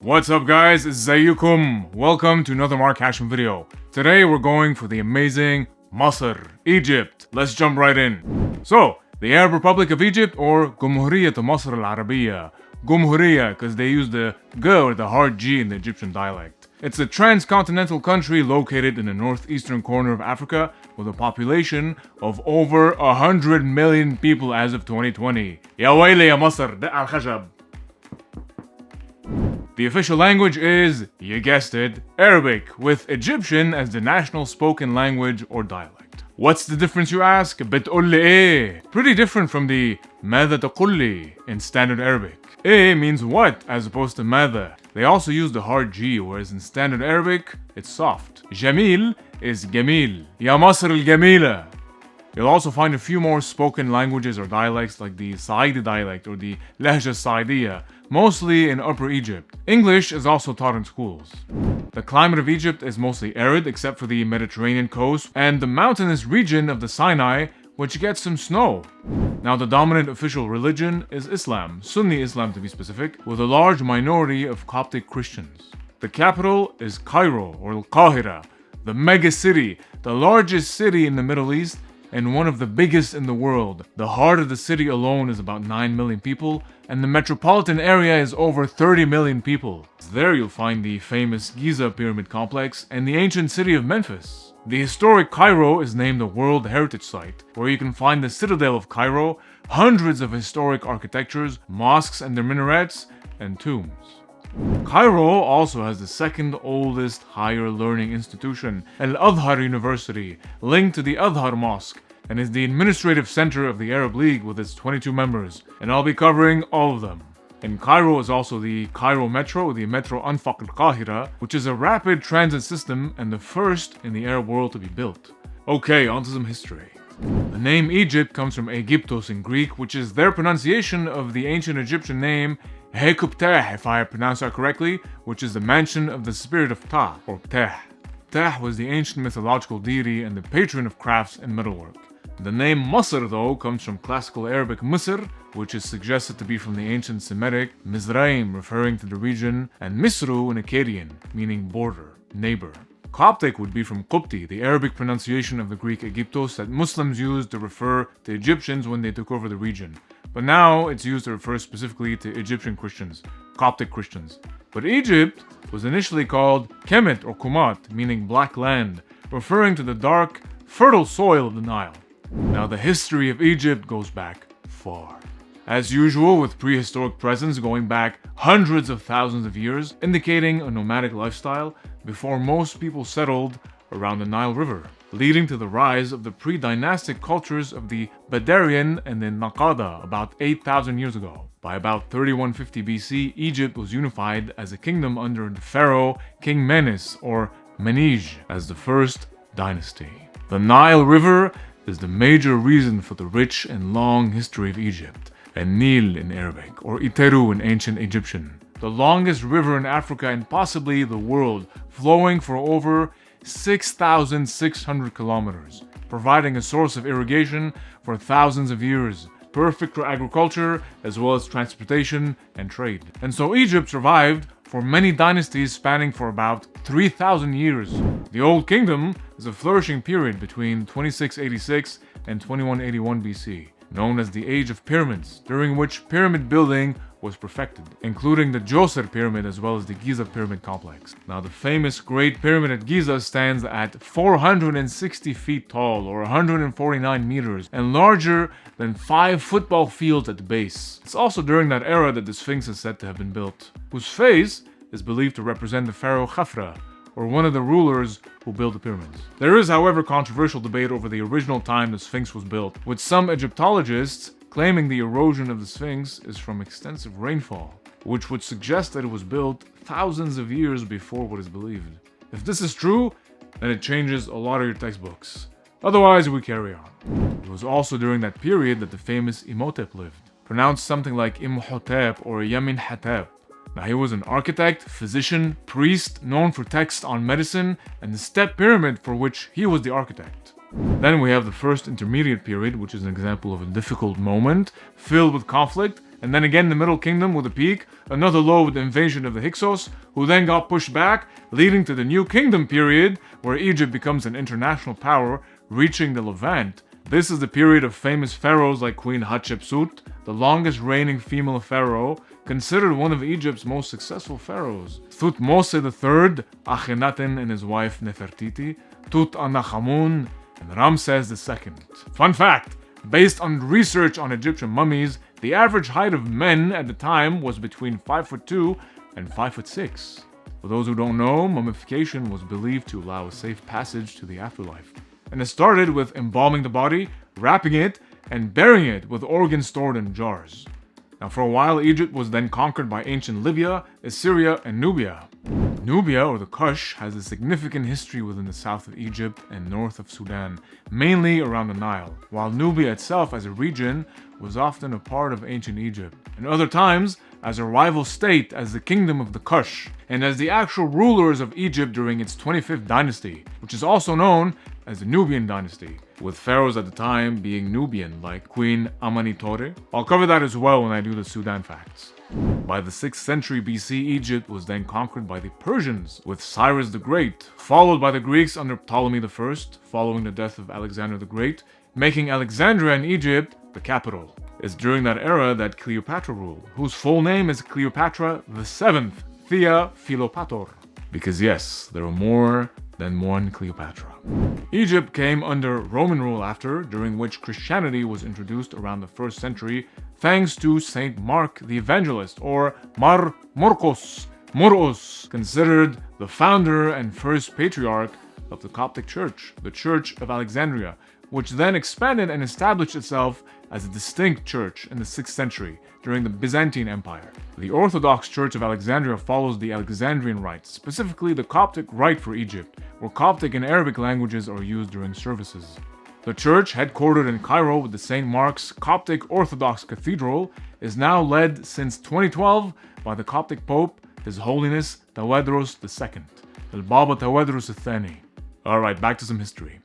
What's up guys, ازيكم? Welcome to another Mark Hachem video. Today we're going for the amazing Masr, Egypt. Let's jump right in. So, the Arab Republic of Egypt, or Gumhuriyah to Masr Al-Arabiya. Gumhuriyah because they use the G or the hard G in the Egyptian dialect. It's a transcontinental country located in the northeastern corner of Africa with a population of over 100 million people as of 2020. Ya waili ya Masr, da' al-khashab. The official language is, you guessed it, Arabic, with Egyptian as the national spoken language or dialect. What's the difference, you ask? بتقول لي إيه? Pretty different from the ماذا تقول لي in standard Arabic. إيه means what as opposed to ماذا. They also use the hard G, whereas in standard Arabic, it's soft. جميل is جميل. يا مصر الجميلة. You'll also find a few more spoken languages or dialects like the Saidi dialect or the Lahja Saidiya, mostly in Upper Egypt. English is also taught in schools. The climate of Egypt is mostly arid except for the Mediterranean coast and the mountainous region of the Sinai, which gets some snow. Now the dominant official religion is Islam, Sunni Islam to be specific, with a large minority of Coptic Christians. The capital is Cairo or Al-Qahira, the mega city, the largest city in the Middle East, and one of the biggest in the world. The heart of the city alone is about 9 million people, and the metropolitan area is over 30 million people. There you'll find the famous Giza pyramid complex and the ancient city of Memphis. The historic Cairo is named a World Heritage Site, where you can find the citadel of Cairo, hundreds of historic architectures, mosques and their minarets, and tombs. Cairo also has the second oldest higher learning institution, Al-Azhar University, linked to the Azhar Mosque, and is the administrative center of the Arab League with its 22 members, and I'll be covering all of them. In Cairo is also the Cairo Metro, the Metro Anfaq al-Qahira, which is a rapid transit system and the first in the Arab world to be built. Okay, onto some history. The name Egypt comes from Aegyptos in Greek, which is their pronunciation of the ancient Egyptian name Hekuptah, if I pronounce that correctly, which is the mansion of the spirit of Ptah, or Ptah. Ptah was the ancient mythological deity and the patron of crafts and metalwork. The name Masr, though, comes from classical Arabic Masr, which is suggested to be from the ancient Semitic Mizraim, referring to the region, and Misru in Akkadian, meaning border, neighbor. Coptic would be from Qupti, the Arabic pronunciation of the Greek Aegyptos that Muslims used to refer to Egyptians when they took over the region. But now it's used to refer specifically to Egyptian Christians, Coptic Christians. But Egypt was initially called Kemet or Kumat, meaning black land, referring to the dark, fertile soil of the Nile. Now the history of Egypt goes back far. As usual, with prehistoric presence going back hundreds of thousands of years, indicating a nomadic lifestyle before most people settled around the Nile River, leading to the rise of the pre-dynastic cultures of the Badarian and the Naqada about 8,000 years ago. By about 3150 BC, Egypt was unified as a kingdom under the pharaoh King Menes or Menej as the first dynasty. The Nile River is the major reason for the rich and long history of Egypt, and Nil in Arabic, or Iteru in ancient Egyptian. The longest river in Africa and possibly the world, flowing for over 6,600 kilometers, providing a source of irrigation for thousands of years, perfect for agriculture as well as transportation and trade. And so Egypt survived for many dynasties spanning for about 3,000 years. The Old Kingdom is a flourishing period between 2686 and 2181 BC, known as the Age of Pyramids, during which pyramid building was perfected, including the Djoser pyramid as well as the Giza pyramid complex. Now the famous Great Pyramid at Giza stands at 460 feet tall or 149 meters and larger than 5 football fields at the base. It's also during that era that the Sphinx is said to have been built, whose face is believed to represent the pharaoh Khafra, or one of the rulers who built the pyramids. There is, however, controversial debate over the original time the Sphinx was built, with some Egyptologists claiming the erosion of the Sphinx is from extensive rainfall, which would suggest that it was built thousands of years before what is believed. If this is true, then it changes a lot of your textbooks. Otherwise, we carry on. It was also during that period that the famous Imhotep lived, pronounced something like Imhotep or Yamin Hatep. Now he was an architect, physician, priest, known for texts on medicine, and the step pyramid for which he was the architect. Then we have the first intermediate period, which is an example of a difficult moment, filled with conflict, and then again the Middle Kingdom with a peak, another low with the invasion of the Hyksos, who then got pushed back, leading to the New Kingdom period, where Egypt becomes an international power, reaching the Levant. This is the period of famous pharaohs like Queen Hatshepsut, the longest reigning female pharaoh, considered one of Egypt's most successful pharaohs. Thutmose III, Akhenaten and his wife Nefertiti, Tutankhamun, and Ramses II. Fun fact, based on research on Egyptian mummies, the average height of men at the time was between 5'2" and 5'6". For those who don't know, mummification was believed to allow a safe passage to the afterlife. And it started with embalming the body, wrapping it, and burying it with organs stored in jars. Now for a while, Egypt was then conquered by ancient Libya, Assyria, and Nubia. Nubia, or the Kush, has a significant history within the south of Egypt and north of Sudan, mainly around the Nile, while Nubia itself as a region was often a part of ancient Egypt, and other times as a rival state as the Kingdom of the Kush, and as the actual rulers of Egypt during its 25th dynasty, which is also known as the Nubian dynasty, with pharaohs at the time being Nubian, like Queen Amanitore. I'll cover that as well when I do the Sudan facts. By the 6th century BC, Egypt was then conquered by the Persians, with Cyrus the Great, followed by the Greeks under Ptolemy I, following the death of Alexander the Great, making Alexandria in Egypt the capital. It's during that era that Cleopatra ruled, whose full name is Cleopatra VII, Thea Philopator. Because yes, there are more than one Cleopatra. Egypt came under Roman rule after, during which Christianity was introduced around the 1st century, thanks to Saint Mark the Evangelist, or Mar Morcos, considered the founder and first patriarch of the Coptic Church, the Church of Alexandria, which then expanded and established itself as a distinct church in the 6th century during the Byzantine Empire. The Orthodox Church of Alexandria follows the Alexandrian rites, specifically the Coptic rite for Egypt, where Coptic and Arabic languages are used during services. The church, headquartered in Cairo with the St. Mark's Coptic Orthodox Cathedral, is now led since 2012 by the Coptic Pope, His Holiness Tawadros II, Al-Baba Tawadros Thani. Alright, back to some history.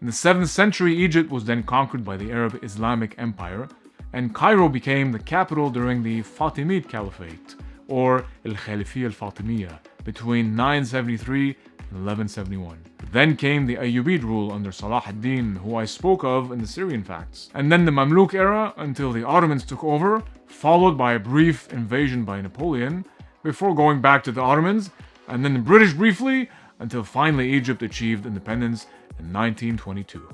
In the 7th century, Egypt was then conquered by the Arab Islamic Empire, and Cairo became the capital during the Fatimid Caliphate, or Al-Khalifiya al-Fatimiyya, between 973 and 1171. Then came the Ayyubid rule under Salah ad-Din, who I spoke of in the Syrian facts, and then the Mamluk era until the Ottomans took over, followed by a brief invasion by Napoleon, before going back to the Ottomans, and then the British briefly, until finally Egypt achieved independence in 1922.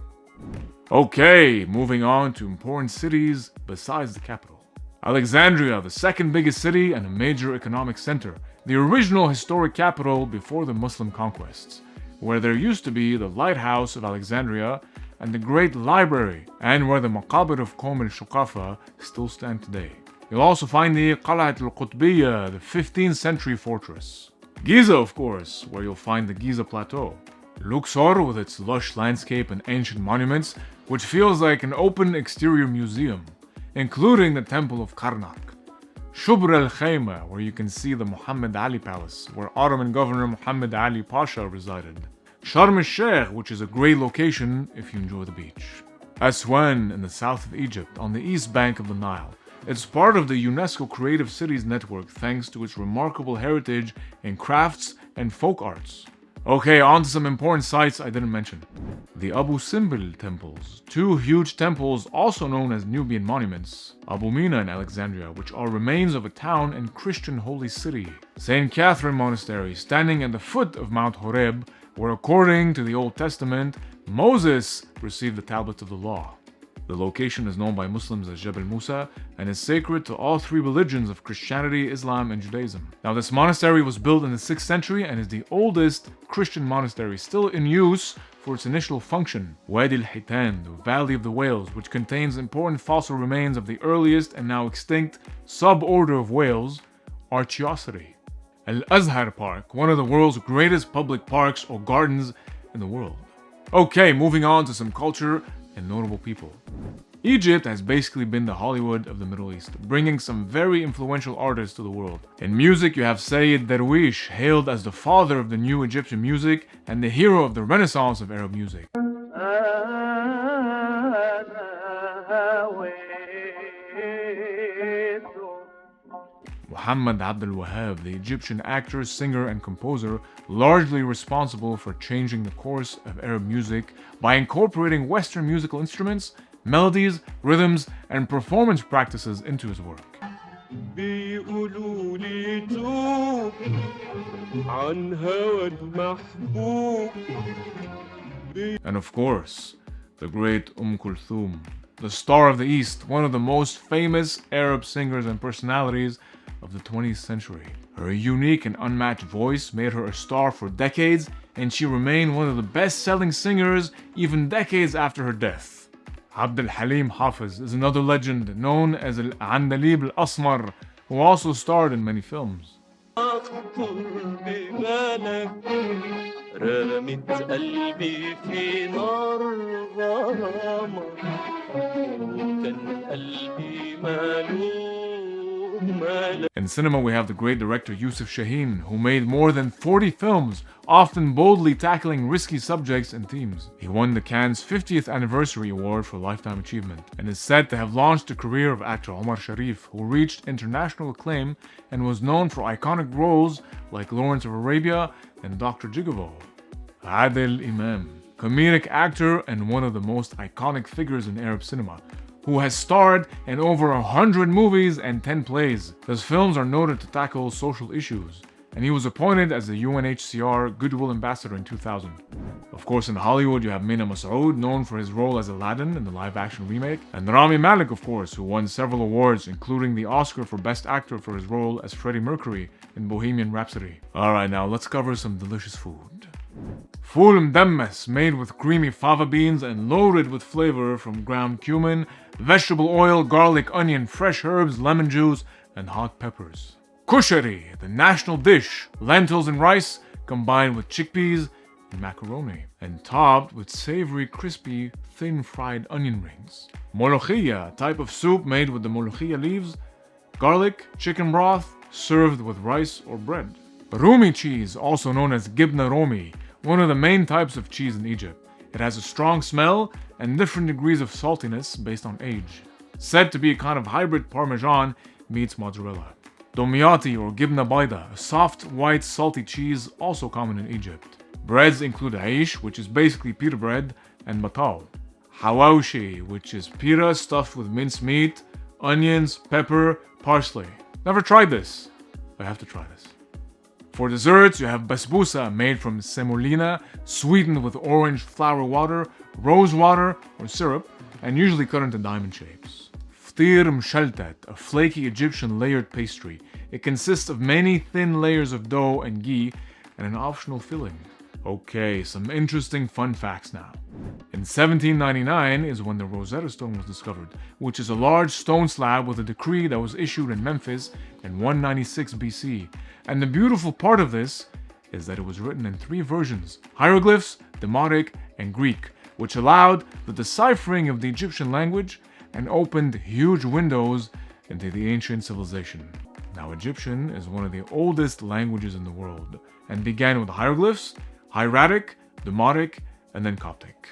Okay, moving on to important cities besides the capital. Alexandria, the second biggest city and a major economic center, the original historic capital before the Muslim conquests, where there used to be the lighthouse of Alexandria and the great library, and where the maqabir of Qom al-Shuqafa still stand today. You'll also find the Qal'at al-Qutbiyya, the 15th century fortress. Giza, of course, where you'll find the Giza Plateau. Luxor, with its lush landscape and ancient monuments, which feels like an open exterior museum, including the Temple of Karnak. Shubr al-Khayma, where you can see the Muhammad Ali Palace, where Ottoman Governor Muhammad Ali Pasha resided. Sharm el Sheikh, which is a great location if you enjoy the beach. Aswan, in the south of Egypt, on the east bank of the Nile. It's part of the UNESCO Creative Cities Network thanks to its remarkable heritage in crafts and folk arts. Okay, on to some important sites I didn't mention. The Abu Simbel temples, two huge temples also known as Nubian monuments. Abu Mina in Alexandria, which are remains of a town and Christian holy city. St. Catherine Monastery, standing at the foot of Mount Horeb, where according to the Old Testament, Moses received the tablets of the law. The location is known by Muslims as Jebel Musa and is sacred to all three religions of Christianity, Islam, and Judaism. Now, this monastery was built in the 6th century and is the oldest Christian monastery still in use for its initial function. Wadi Al-Hitan, the Valley of the Whales, which contains important fossil remains of the earliest and now extinct suborder of whales, Archaeoceti. Al-Azhar Park, one of the world's greatest public parks or gardens in the world. Okay, moving on to some culture and notable people. Egypt has basically been the Hollywood of the Middle East, bringing some very influential artists to the world. In music, you have Sayyid Darwish, hailed as the father of the new Egyptian music and the hero of the Renaissance of Arab music. Muhammad Abdul Wahab, the Egyptian actor, singer, and composer, largely responsible for changing the course of Arab music by incorporating Western musical instruments, melodies, rhythms, and performance practices into his work. And of course, the great Kulthum, the Star of the East, one of the most famous Arab singers and personalities of the 20th century. Her unique and unmatched voice made her a star for decades, and she remained one of the best-selling singers even decades after her death. Abd al-Halim Hafiz is another legend known as Al-Andalib al-Asmar, who also starred in many films. In cinema, we have the great director Yusuf Shaheen, who made more than 40 films, often boldly tackling risky subjects and themes. He won the Cannes 50th Anniversary Award for Lifetime Achievement, and is said to have launched the career of actor Omar Sharif, who reached international acclaim and was known for iconic roles like Lawrence of Arabia and Dr. Jiggabo. Adil Imam, comedic actor and one of the most iconic figures in Arab cinema, who has starred in over 100 movies and 10 plays. His films are noted to tackle social issues, and he was appointed as the UNHCR Goodwill Ambassador in 2000. Of course, in Hollywood, you have Mina Masood, known for his role as Aladdin in the live-action remake, and Rami Malek, of course, who won several awards, including the Oscar for Best Actor for his role as Freddie Mercury in Bohemian Rhapsody. Alright, now let's cover some delicious food. Ful mdammas, made with creamy fava beans and loaded with flavor from ground cumin, vegetable oil, garlic, onion, fresh herbs, lemon juice, and hot peppers. Kushari, the national dish, lentils and rice combined with chickpeas and macaroni, and topped with savory, crispy, thin fried onion rings. Molokhia, a type of soup made with the molokhia leaves, garlic, chicken broth, served with rice or bread. Rumi cheese, also known as Gibna Romi, one of the main types of cheese in Egypt. It has a strong smell and different degrees of saltiness based on age. Said to be a kind of hybrid Parmesan meets mozzarella. Domyati or Gibna Baida, a soft, white, salty cheese also common in Egypt. Breads include aish, which is basically pita bread, and matao. Hawaushi, which is pita stuffed with minced meat, onions, pepper, parsley. Never tried this. I have to try this. For desserts, you have basbousa, made from semolina, sweetened with orange flower water, rose water, or syrup, and usually cut into diamond shapes. Ftir mshaltat, a flaky Egyptian layered pastry. It consists of many thin layers of dough and ghee, and an optional filling. Okay, some interesting fun facts now. In 1799 is when the Rosetta Stone was discovered, which is a large stone slab with a decree that was issued in Memphis in 196 BC. And the beautiful part of this is that it was written in 3 versions: hieroglyphs, Demotic, and Greek, which allowed the deciphering of the Egyptian language and opened huge windows into the ancient civilization. Now, Egyptian is one of the oldest languages in the world and began with hieroglyphs, hieratic, Demotic, and then Coptic.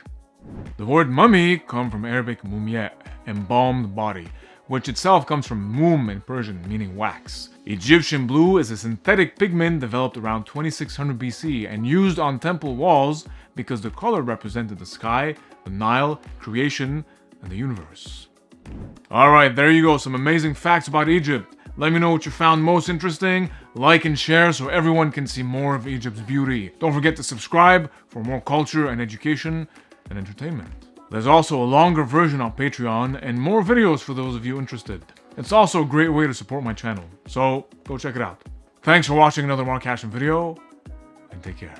The word mummy comes from Arabic mumya, embalmed body, which itself comes from mum in Persian, meaning wax. Egyptian blue is a synthetic pigment developed around 2600 BC and used on temple walls because the color represented the sky, the Nile, creation, and the universe. Alright, there you go, some amazing facts about Egypt. Let me know what you found most interesting. Like and share so everyone can see more of Egypt's beauty. Don't forget to subscribe for more culture and education and entertainment. There's also a longer version on Patreon and more videos for those of you interested. It's also a great way to support my channel, so go check it out. Thanks for watching another Mark Hachem video, and take care.